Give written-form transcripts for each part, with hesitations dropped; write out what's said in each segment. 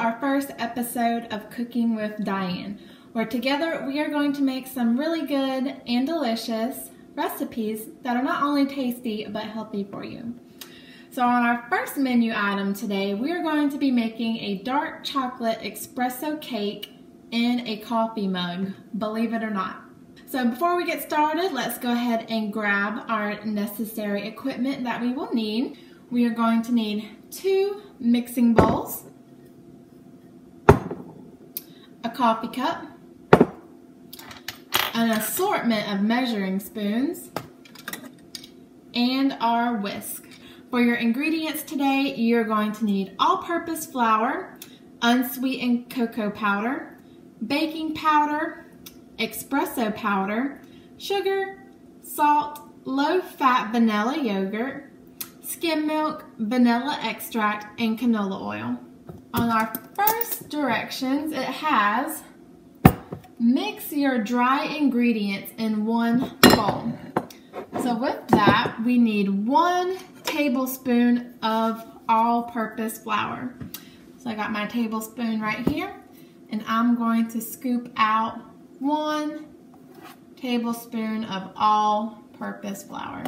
our first episode of Cooking with Diane, where together we are going to make some really good and delicious recipes that are not only tasty but healthy for you. So on our first menu item today, we are going to be making a dark chocolate espresso cake in a coffee mug, believe it or not. So before we get started, let's go ahead and grab our necessary equipment that we will need. We are going to need 2 mixing bowls, a coffee cup, an assortment of measuring spoons, and our whisk. For your ingredients today, you're going to need all-purpose flour, unsweetened cocoa powder, baking powder, espresso powder, sugar, salt, low-fat vanilla yogurt, skim milk, vanilla extract, and canola oil. On our first directions, it has mix your dry ingredients in one bowl. So with that, we need 1 tablespoon of all-purpose flour. So I got my tablespoon right here, and I'm going to scoop out 1 tablespoon of all-purpose flour.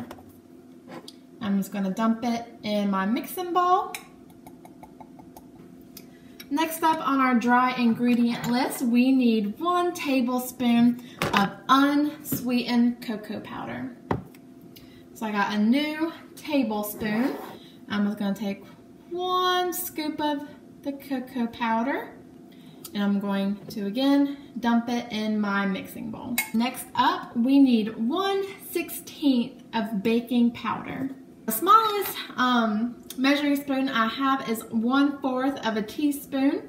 I'm just going to dump it in my mixing bowl. Next up on our dry ingredient list, we need 1 tablespoon of unsweetened cocoa powder. So I got a new tablespoon. I'm just going to take 1 scoop of the cocoa powder, and I'm going to again dump it in my mixing bowl. Next up, we need 1/16 of baking powder. The smallest measuring spoon I have is 1/4 of a teaspoon.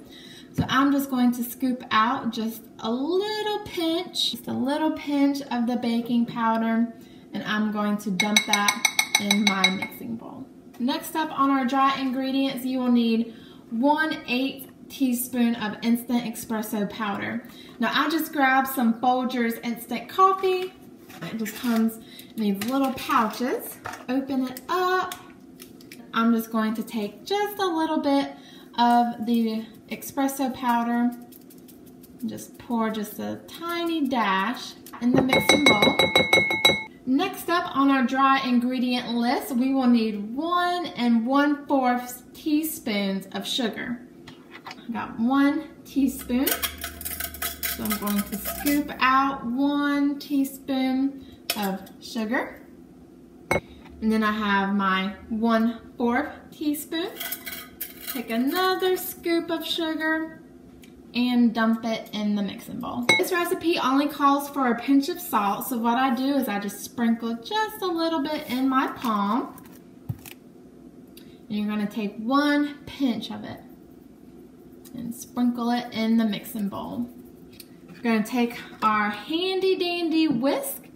So I'm just going to scoop out just a little pinch of the baking powder, and I'm going to dump that in my mixing bowl. Next up on our dry ingredients, you will need 1/8 teaspoon of instant espresso powder. Now I just grabbed some Folgers instant coffee. It just comes in these little pouches. Open it up. I'm just going to take just a little bit of the espresso powder and just pour just a tiny dash in the mixing bowl. Next up on our dry ingredient list, we will need 1 1/4 teaspoons of sugar. I got 1 teaspoon. So I'm going to scoop out 1 teaspoon of sugar. And then I have my 1/4 teaspoon. Take another scoop of sugar and dump it in the mixing bowl. This recipe only calls for a pinch of salt, so what I do is I just sprinkle just a little bit in my palm. And you're going to take 1 pinch of it and sprinkle it in the mixing bowl. We're going to take our handy dandy whisk,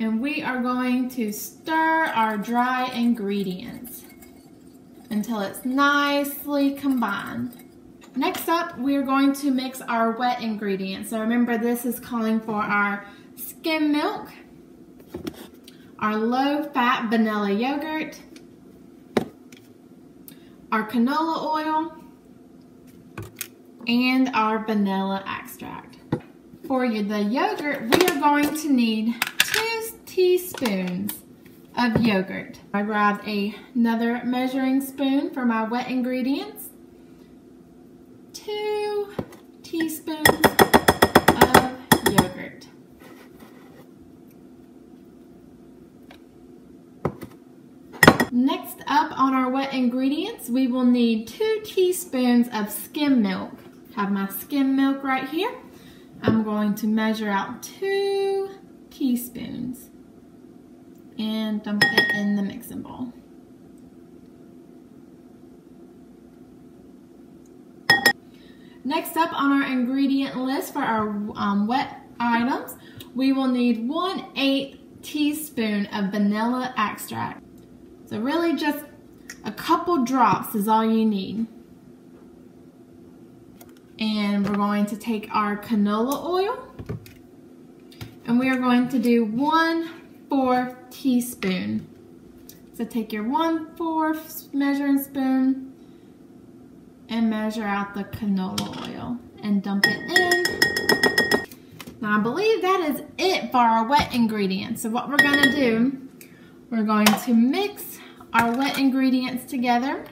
and we are going to stir our dry ingredients until it's nicely combined. Next up, we are going to mix our wet ingredients. So remember, this is calling for our skim milk, our low-fat vanilla yogurt, our canola oil, and our vanilla extract. For the yogurt, we are going to need 2 teaspoons of yogurt. I grabbed another measuring spoon for my wet ingredients. 2 teaspoons of yogurt. Next up on our wet ingredients, we will need 2 teaspoons of skim milk. I have my skim milk right here. I'm going to measure out 2 teaspoons and dump it in the mixing bowl. Next up on our ingredient list for our wet items, we will need 1/8 teaspoon of vanilla extract. So really just a couple drops is all you need. And we're going to take our canola oil, and we are going to do 1/4 teaspoon. So take your 1/4 measuring spoon and measure out the canola oil and dump it in. Now I believe that is it for our wet ingredients. So what we're going to do, we're going to mix our wet ingredients together.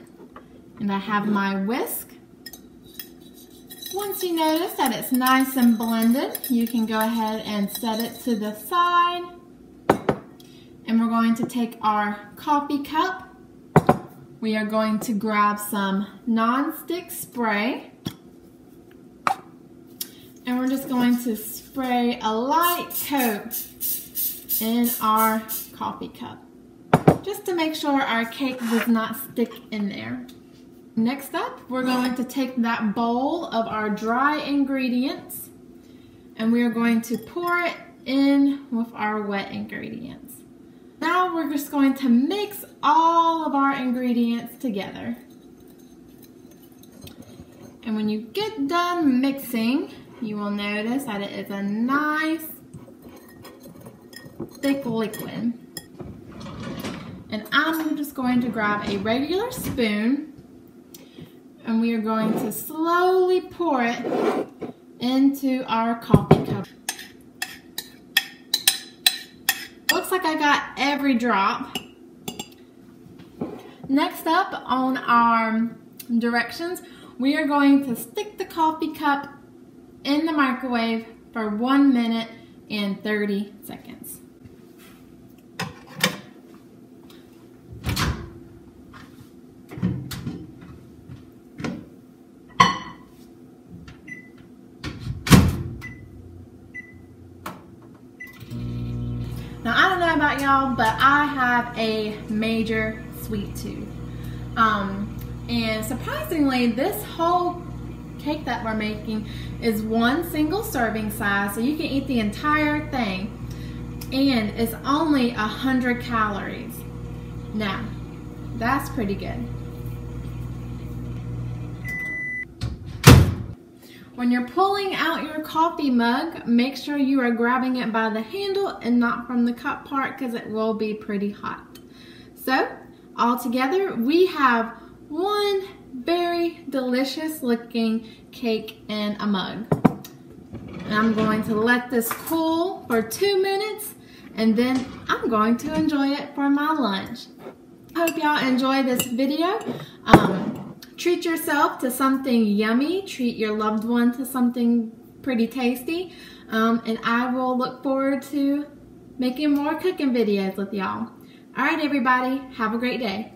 And I have my whisk. Once you notice that it's nice and blended, you can go ahead and set it to the side. And we're going to take our coffee cup. We are going to grab some non-stick spray. And we're just going to spray a light coat in our coffee cup, just to make sure our cake does not stick in there. Next up, we're going to take that bowl of our dry ingredients and we are going to pour it in with our wet ingredients. Now we're just going to mix all of our ingredients together. And when you get done mixing, you will notice that it is a nice thick liquid. And I'm just going to grab a regular spoon and we are going to slowly pour it into our coffee cup. Looks like I got every drop. Next up on our directions, we are going to stick the coffee cup in the microwave for 1 minute and 30 seconds. Now I don't know about y'all, but I have a major sweet tooth. And surprisingly, this whole cake that we're making is one single serving size, so you can eat the entire thing, and it's only 100 calories. Now, that's pretty good. When you're pulling out your coffee mug, make sure you are grabbing it by the handle and not from the cup part, because it will be pretty hot. So, all together, we have one very delicious looking cake in a mug. And I'm going to let this cool for 2 minutes and then I'm going to enjoy it for my lunch. I hope y'all enjoy this video. Treat yourself to something yummy. Treat your loved one to something pretty tasty. And I will look forward to making more cooking videos with y'all. All right, everybody, have a great day.